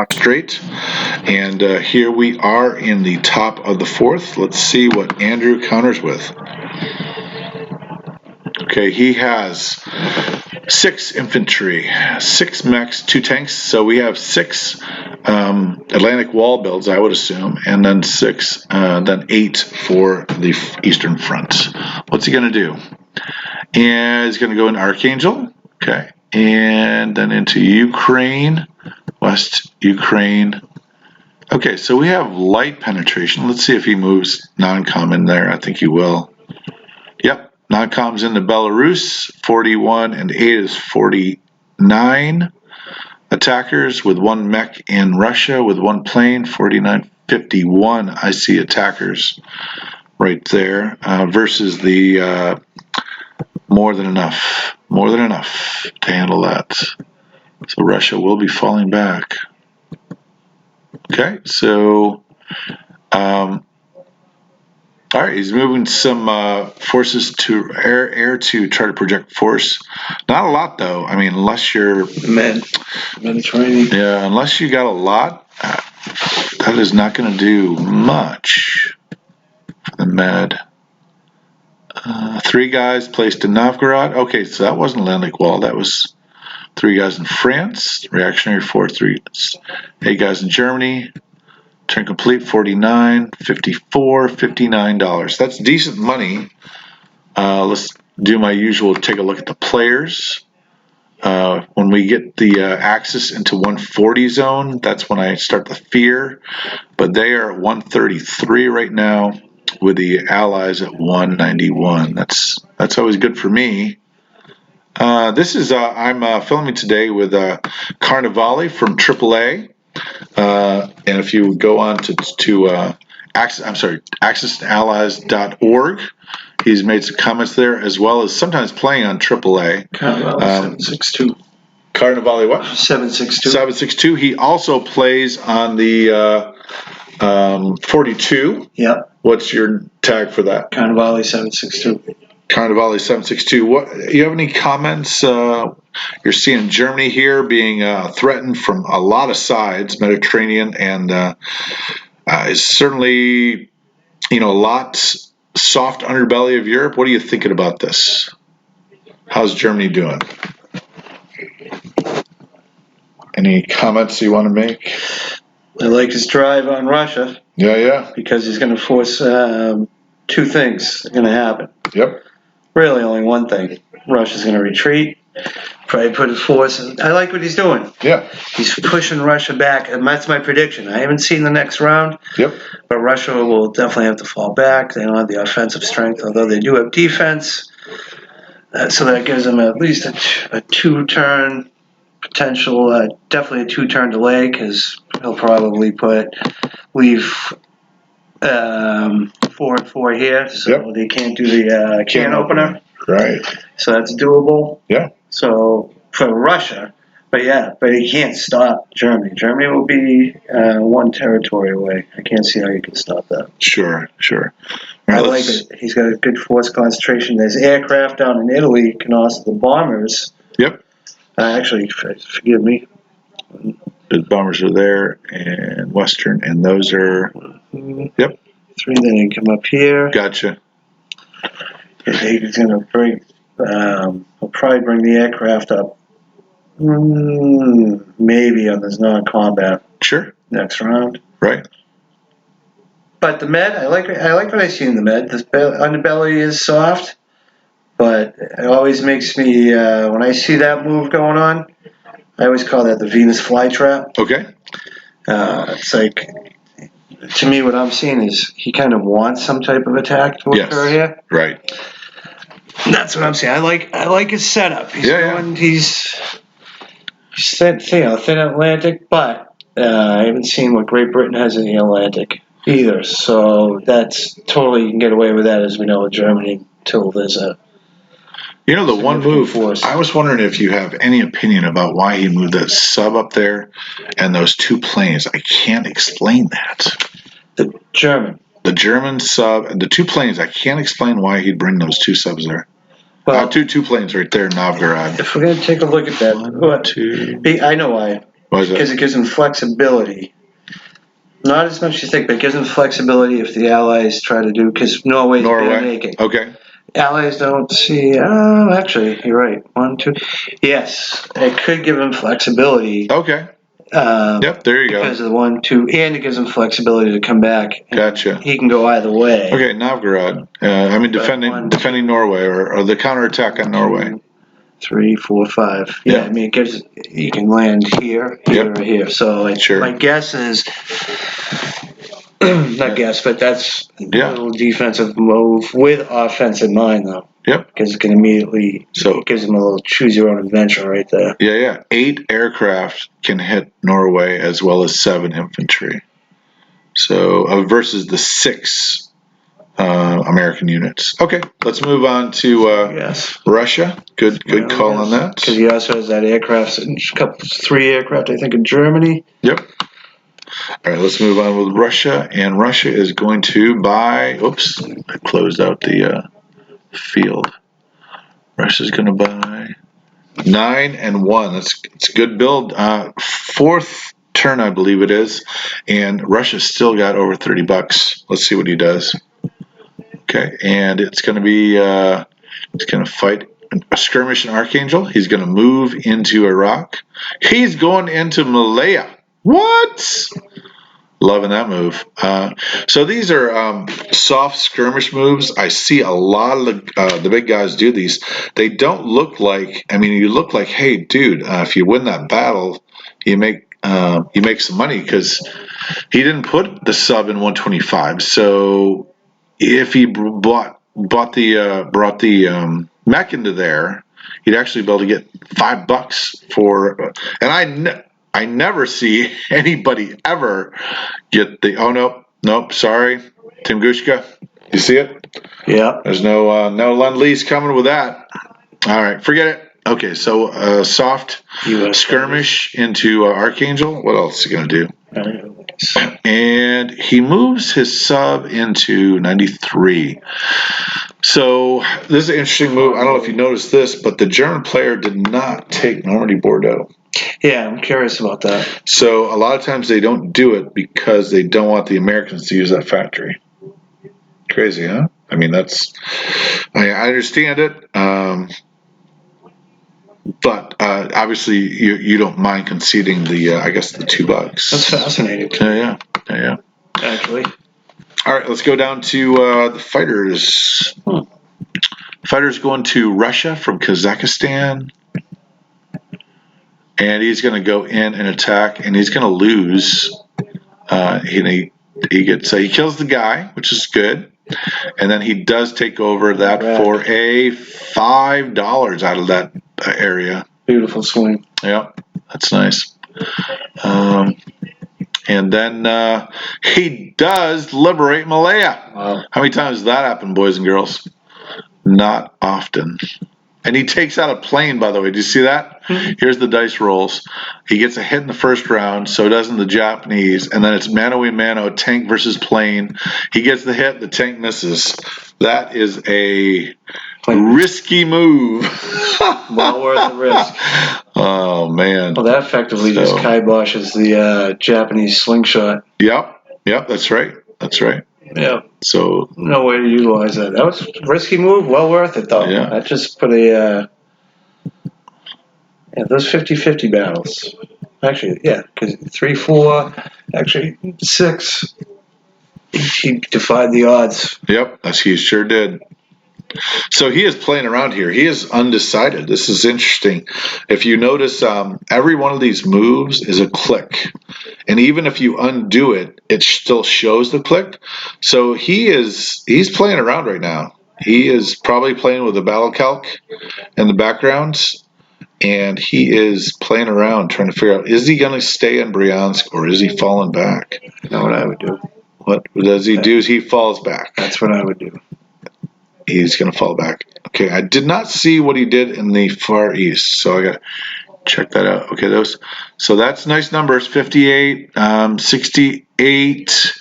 straight. And here we are in the top of the fourth. Let's see what Andrew counters with. Okay, he has 6 infantry, 6 mechs, 2 tanks. So we have 6 Atlantic wall builds, I would assume, and then 8 for the Eastern Front. What's he going to do? And he's going to go in Archangel, okay, and then into Ukraine, West Ukraine. Okay, so we have light penetration. Let's see if he moves non-com in there. I think he will. Yep. Non-com's into Belarus, 41 and 8 is 49 attackers with 1 mech in Russia with 1 plane, 49, 51. I see attackers right there versus the more than enough to handle that. So Russia will be falling back. Okay, so all right, he's moving some forces to air to try to project force. Not a lot, though. I mean, unless you're Mediterranean. Yeah, unless you got a lot, that is not going to do much for the Med. 3 guys placed in Novgorod. Okay, so that wasn't Atlantic Wall. That was 3 guys in France. Reactionary force, 8 guys in Germany. Turn complete, 49, 54, $59. That's decent money. Let's do my usual, take a look at the players. When we get the axis into 140 zone, that's when I start to fear. But they are at 133 right now with the Allies at 191. That's always good for me. This is I'm filming today with Carnivale from AAA. And if you go on to accessallies.org, he's made some comments there, as well as sometimes playing on AAA. Carnivale 762. Carnivale what? 762. 762. He also plays on the 42. Yep. What's your tag for that? Carnivale 762. Carnivale 762. What? You have any comments? You're seeing Germany here being threatened from a lot of sides, Mediterranean, and is certainly, a lot soft underbelly of Europe. What are you thinking about this? How's Germany doing? Any comments you want to make? I like his drive on Russia. Yeah. Because he's going to force 2 things are going to happen. Yep. Really, only one thing. Russia's going to retreat. Probably put his force in. I like what he's doing. Yeah. He's pushing Russia back, and that's my prediction. I haven't seen the next round. Yep. But Russia will definitely have to fall back. They don't have the offensive strength, although they do have defense. So that gives them at least a 2-turn potential, definitely a 2-turn delay, because he'll probably leave 4 and 4 here, so they can't do the can opener. Right. So that's doable. Yeah. So for Russia, but he can't stop Germany. Germany will be 1 territory away. I can't see how you can stop that. Sure. I like it. He's got a good force concentration. There's aircraft down in Italy, can also the bombers. Yep. Actually, forgive me. The bombers are there, and Western, and those are. Yep. 3, then they come up here. Gotcha. He's going to bring. He'll probably bring the aircraft up. Maybe on this non-combat. Sure. Next round. Right. But the Med, I like what I see in the Med. The underbelly is soft, but it always makes me when I see that move going on, I always call that the Venus flytrap. Okay. It's like, to me, what I'm seeing is he kind of wants some type of attack to occur here. Right. That's what I'm saying. I like his setup. He's thin Atlantic, but I haven't seen what Great Britain has in the Atlantic either. So that's totally, you can get away with that, as we know, with Germany, until there's a. The one move, I was wondering if you have any opinion about why he moved that sub up there and those 2 planes. I can't explain that. The German sub and the 2 planes, I can't explain why he'd bring those 2 subs there. Well, two planes right there in Novgorod. If we're going to take a look at that, 1, 2. I know why. Why is that? Because it gives them flexibility. Not as much as you think, but it gives them flexibility if the Allies try to do, because Norway's bare naked. Okay. Allies don't see. Oh, actually, you're right. 1, 2. Yes, it could give them flexibility. Okay. Yep. There you go. Because of the 1, 2, and it gives him flexibility to come back. Gotcha. He can go either way. Okay, Novgorod. Defending Norway or the counterattack on Norway. 3, 4, 5. Yeah, I mean, it gives you can land here, or here. So my guess is not guess, but that's a little defensive move with offense in mind, though. Yep. Because it can immediately it gives them a little choose your own adventure right there. Yeah. 8 aircraft can hit Norway as well as 7 infantry. So versus the 6 American units. Okay, let's move on to Russia. Good call on that. Because he also has that aircraft, 3 aircraft, I think, in Germany. Yep. All right, let's move on with Russia. And Russia is going to buy. Oops, I closed out the field. Russia's going to buy 9 and 1. It's a good build. 4th turn, I believe it is, and Russia's still got over $30. Let's see what he does. Okay, and it's going to be he's going to fight a skirmish in Archangel. He's going to move into Iraq. He's going into Malaya. What? Loving that move. So these are soft skirmish moves. I see a lot of the big guys do these. They don't look like. I mean, you look like, hey, dude, if you win that battle, you make some money because he didn't put the sub in 125. So if he brought the mech into there, he'd actually be able to get $5 for. And I never see anybody ever get the. Oh nope, sorry, Tunguska. You see it? Yeah. There's no Lend-Lease coming with that. All right, forget it. Okay, so soft skirmish into Archangel. What else is he gonna do? And he moves his sub into 93. So this is an interesting move. I don't know if you noticed this, but the German player did not take Normandy Bordeaux. Yeah, I'm curious about that. So a lot of times they don't do it because they don't want the Americans to use that factory. Crazy, huh? I mean, I understand it. But obviously you don't mind conceding the I guess the $2. That's fascinating. Yeah. Actually. All right, let's go down to the fighters. Fighters going to Russia from Kazakhstan, and he's going to go in and attack, and he's going to lose. He kills the guy, which is good, and then he does take over that for a $5 out of that area. Beautiful swing. Yeah, that's nice. And then he does liberate Malaya. Wow. How many times does that happen, boys and girls? Not often. And he takes out a plane, by the way. Do you see that? Here's the dice rolls. He gets a hit in the first round, so doesn't the Japanese. And then it's mano a mano, tank versus plane. He gets the hit, the tank misses. That is a risky move. Well worth the risk. Oh, man. Well, that effectively just kiboshes the Japanese slingshot. Yep, that's right. Yeah. So no way to utilize that. That was a risky move. Well worth it, though. Yeah. That just put those 50-50 battles. Actually, yeah, because 3, 4, actually 6. He defied the odds. Yep, he sure did. So he is playing around here. He is undecided. This is interesting. If you notice, every one of these moves is a click. And even if you undo it, it still shows the click. So he's playing around right now. He is probably playing with a battle calc in the background. And he is playing around trying to figure out, is he going to stay in Bryansk or is he falling back? You know what I would do? What does he do? Is he falls back. That's what I would do. He's going to fall back. Okay, I did not see what he did in the Far East, so I got to check that out. Okay, so that's nice numbers, 58, 68,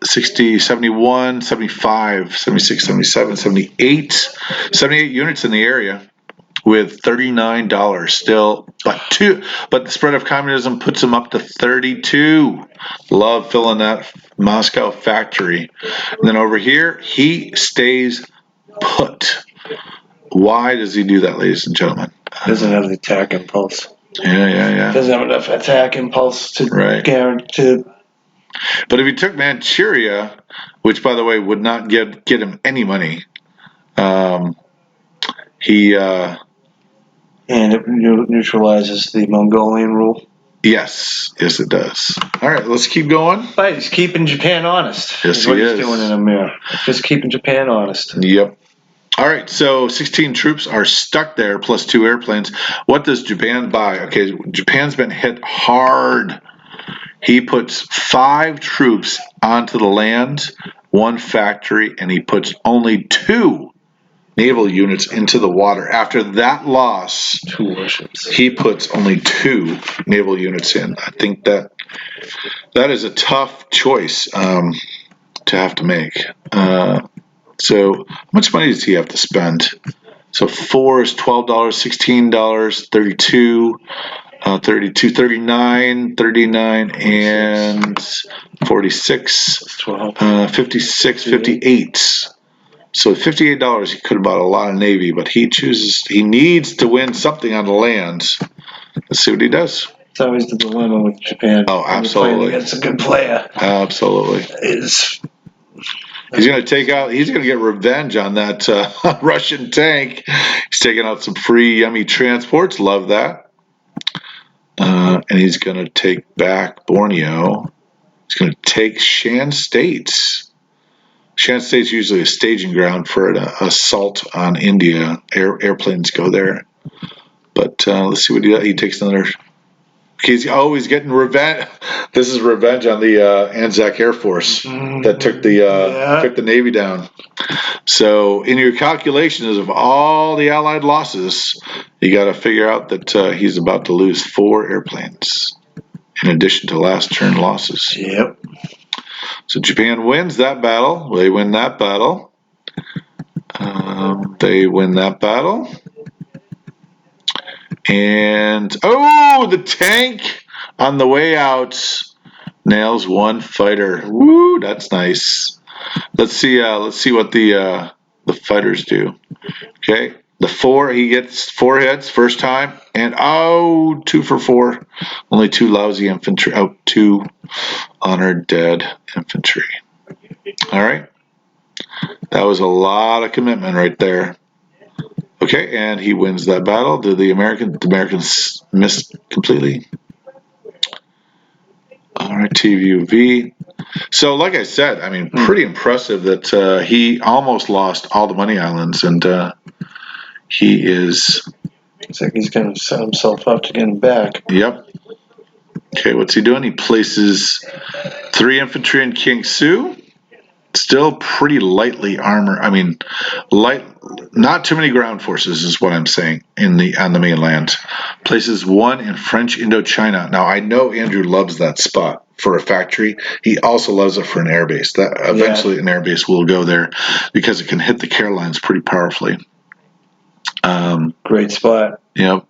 60, 71, 75, 76, 77, 78 units in the area. with $39 still, but the spread of communism puts him up to 32. Love filling that Moscow factory. And then over here, he stays put. Why does he do that, ladies and gentlemen? Doesn't have the attack impulse. Yeah. Doesn't have enough attack impulse to guarantee. But if he took Manchuria, which by the way would not get him any money, he and it neutralizes the Mongolian rule. Yes, it does. All right, let's keep going. Right, he's keeping Japan honest. Yes, is what he he's is. doing in a mirror. Just keeping Japan honest. Yep. All right, so 16 troops are stuck there, plus 2 airplanes. What does Japan buy? Okay, Japan's been hit hard. He puts 5 troops onto the land, 1 factory, and he puts only 2 naval units into the water. After that loss, 2 warships. He puts only 2 naval units in. I think that is a tough choice to have to make. So how much money does he have to spend? So 4 is $12, $16, 32, 32, 39, 39, and 46, 56, 58. So $58, he could have bought a lot of Navy, but he needs to win something on the land. Let's see what he does. It's always the dilemma with Japan. Oh, absolutely. When you're playing against a good player. Absolutely. He's going to get revenge on that Russian tank. He's taking out some free, yummy transports. Love that. And he's going to take back Borneo. He's going to take Shan States. Shan State's usually a staging ground for an assault on India. Airplanes go there. But let's see what he does. He takes another. He's always getting revenge. This is revenge on the Anzac Air Force that took the Navy down. So in your calculations of all the Allied losses, you got to figure out that he's about to lose 4 airplanes in addition to last turn losses. Yep. So Japan wins that battle. They win that battle. They win that battle. And the tank on the way out nails 1 fighter. Woo, that's nice. Let's see what the fighters do. Okay, the 4, he gets 4 hits first time, and 2 for 4. Only 2 lousy infantry. 2 honored dead infantry. All right, that was a lot of commitment right there. Okay, and he wins that battle. The Americans missed completely. All right, TVUV. So, like I said, I mean, pretty impressive that he almost lost all the money islands, and he is. It's like he's going to set himself up to get him back. Yep. Okay, what's he doing? He places 3 infantry in Kiangsu. Still pretty lightly armored. I mean, not too many ground forces is what I'm saying on the mainland. Places 1 in French Indochina. Now I know Andrew loves that spot for a factory. He also loves it for an airbase. That eventually an airbase will go there because it can hit the Carolines pretty powerfully. Great spot. Yep.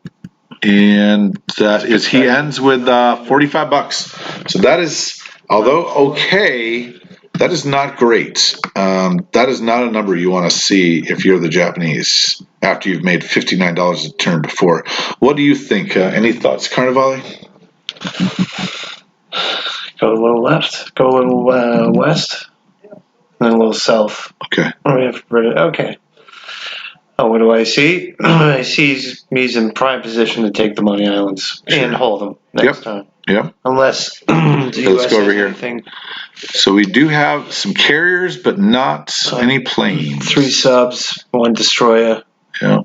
And he ends with $45. So that is, although okay, that is not great. That is not a number you want to see if you're the Japanese after you've made $59 a turn before. What do you think? Any thoughts, Carnivale? Go a little left. Go a little west. And a little south. Okay. Okay. Oh, what do I see? I see he's in prime position to take the Money Islands and hold them next time. Yep. Unless the Let's go over here. Anything. So we do have some carriers, but not any planes. 3 subs, 1 destroyer. Yeah.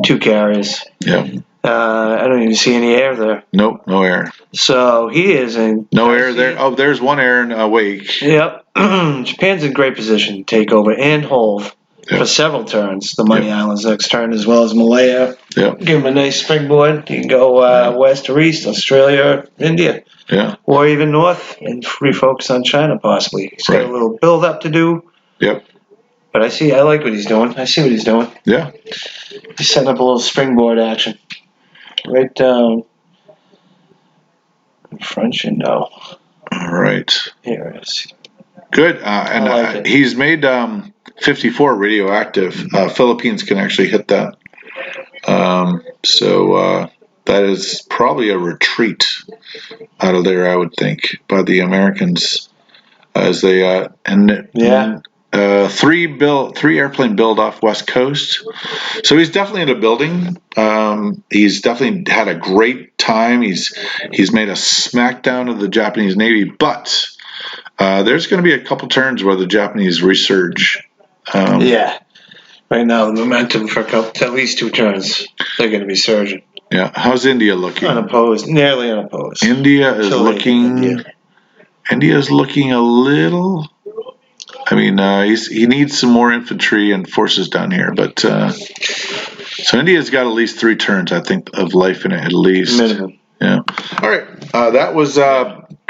2 carriers. Yeah. I don't even see any air there. Nope, no air. So he is in. No air there. Oh, there's 1 air in wake. Yep. Japan's in great position to take over and hold. Yep. For several turns, the Money Islands next turn, as well as Malaya. Yep. Give him a nice springboard. You can go west or east, Australia, India. Yeah. Or even north and refocus on China, possibly. He's got a little build up to do. Yep. But I like what he's doing. I see what he's doing. Yeah. He's setting up a little springboard action. Right down in front, you know. All right. Here it is. Good. And I like it. he's made 54 radioactive. Philippines can actually hit that. So that is probably a retreat out of there, I would think, by the Americans as they Yeah. three airplane build off West Coast. So he's definitely in a building. He's definitely had a great time. He's made a smackdown of the Japanese Navy, but there's going to be a couple turns where the Japanese resurge. Yeah. Right now, the momentum for at least 2 turns, they're going to be surging. Yeah. How's India looking? Unopposed, nearly unopposed. India is Chile, looking. India's looking a little. I mean, he needs some more infantry and forces down here, but so India's got at least 3 turns, I think, of life in it at least. Minimum. Yeah. All right. That was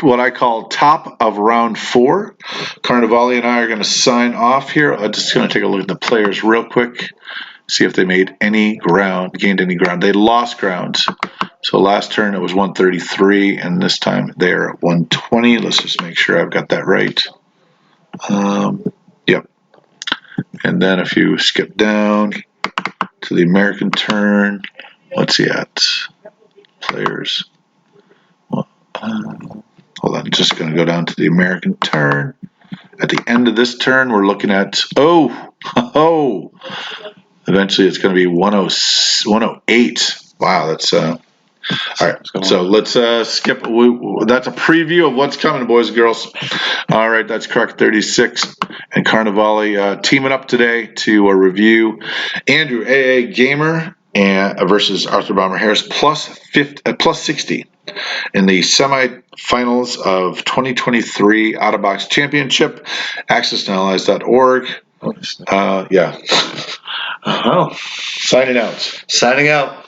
what I call top of round 4. Carnivale and I are going to sign off here. I'm just going to take a look at the players real quick, see if they gained any ground. They lost ground. So last turn it was 133, and this time they're at 120. Let's just make sure I've got that right. Yep. And then if you skip down to the American turn, what's he at? Players. Well, hold on, just going to go down to the American turn. At the end of this turn, we're looking at, eventually it's going to be 108. Wow, that's all right, so let's skip. That's a preview of what's coming, boys and girls. All right, that's correct. 36 and Carnivale teaming up today to review Andrew AAAgamer versus Arthur Bomber Harris plus 60 in the semifinals of 2023 Out of Box Championship. AccessAnalyze.org. Yeah. Oh. Signing out. Signing out.